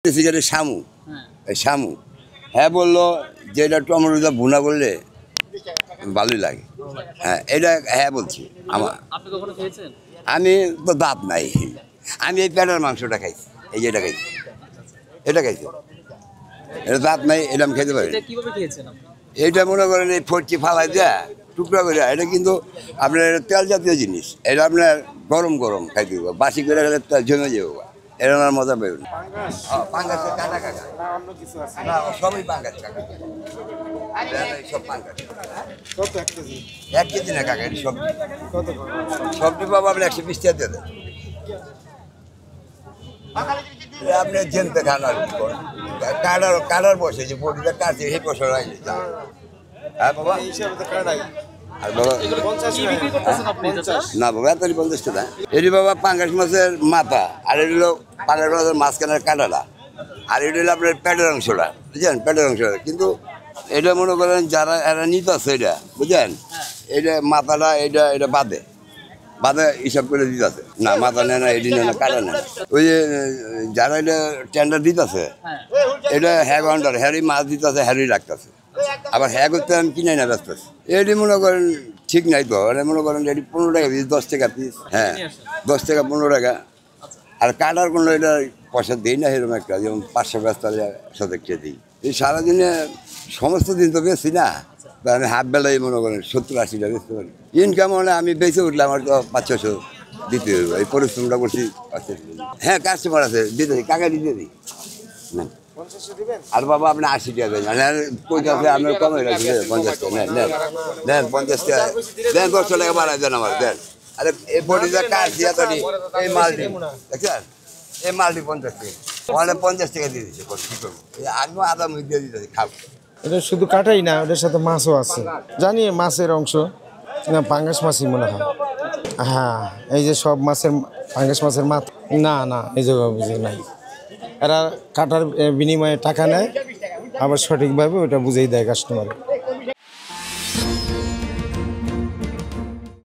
Cigarette Shamu Shamu হ্যাঁ বললো যে এটা টমেটো ভুনা করলে ভালোই লাগে। হ্যাঁ এটা হ্যাঁ বলছি। আমি তো দাঁত নাই, আমি এই প্যাটার মাংসটা খাইছি, এই যে এটা খাইছি, এটা খাইছি, এটা দাঁত নাই, এটা আমি খেতে পারি। এটা মনে করেন এই ফটকি ফালাই দেয়া টুকরা করে, এটা কিন্তু আপনার তেল জাতীয় জিনিস, এটা আপনার গরম গরম খাইতে হবে, বাসি করে খেলে তেল জমে যাবো, এটা আমার মজা পাইব না। পাঙ্গাসের কাটা কাকা না, সবই পাঙ্গাস কাকা, সব পাঙ্গাস। এক কেজি না কাকা, সবজি সবজি পাবো আপনি 120 টাকা দেন। আপনি জেনতে খান আর কি করেন, কাটার বসে যে বডিটা কাটছে সেই বছর আইলে। হ্যাঁ বাবা, আর বাবা না বাবা এত 50 টাকা। এটি বাবা পাঙ্গাস মাছের মাথা, আর এটি হলো পাঙ্গাস মাছের মাঝখানের কাটাটা, আর এটি হলো আপনার পেটের অংশটা, বুঝলেন, পেটের অংশটা। কিন্তু এটা মনে করেন যারা এরা নিতে আছে এটা, বুঝলেন, এটা মাথাটা এটা এটা বাদে বাদে হিসাব করে দিতে আছে না, মাথা নেয় না, এটি নেয় না, কাটা নেয়। ওই যে যারা এটা টেন্ডার দিতে আছে, এটা হ্যাঁ কাউন্টার হ্যারি মাছ দিতে আছে, হ্যারি রাখতেছে, আবার হ্যাঁ করতে আমি কিনে না ব্যস্ত আছি। এটি মনে করেন ঠিক নাই তো, এটা মনে করেন এটি 15 টাকা পিস, 10 টাকা পিস, হ্যাঁ 10 টাকা 15 টাকা। আর কাটার কোনো এটা পয়সা দিই না এরকম একটা, যেমন 500 ব্যস্ত 100 দিই। এই সারাদিনে সমস্ত দিন তো বেশি না, আমি হাফ বেলায় মনে করেন 70-80 টাকা বেচতে পারি। ইনকাম হলে আমি বেঁচে উঠলে আমার তো 500-600 দিতে হবে, এই পরিশ্রমটা করছি। হ্যাঁ কাস্টমার আছে, দিতে দিই, কাকা দিতে দিই না। আর বাবা আপনি 80 টাকা দেন, কইতে আপনার কমে রাখছি 50 টাকা নেন, নেন দেন 50 টাকা দেন, 100 টাকা বাড়াই দেন আমার দেন। আরে এই বডিটা কাটছি এতটি, এই মালটি দেখছেন, এই মালটি 50 টাকা, ওখানে 50 টাকা দিয়ে দিচ্ছে, কী করবো, আগে আধা মুখ দিয়ে দিতেছি, খাবো। এটা শুধু কাটাই না, ওদের সাথে মাছও আছে, জানি মাছের অংশ না, পাঙ্গাস মাছই মনে হয়। হ্যাঁ এই যে সব মাছের পাঙ্গাস মাছের মাথা না না, এই জায়গা বুঝে নাই, এরা কাটার বিনিময়ে টাকা নেয়, আবার সঠিকভাবে ওটা বুঝেই দেয় কাস্টমার।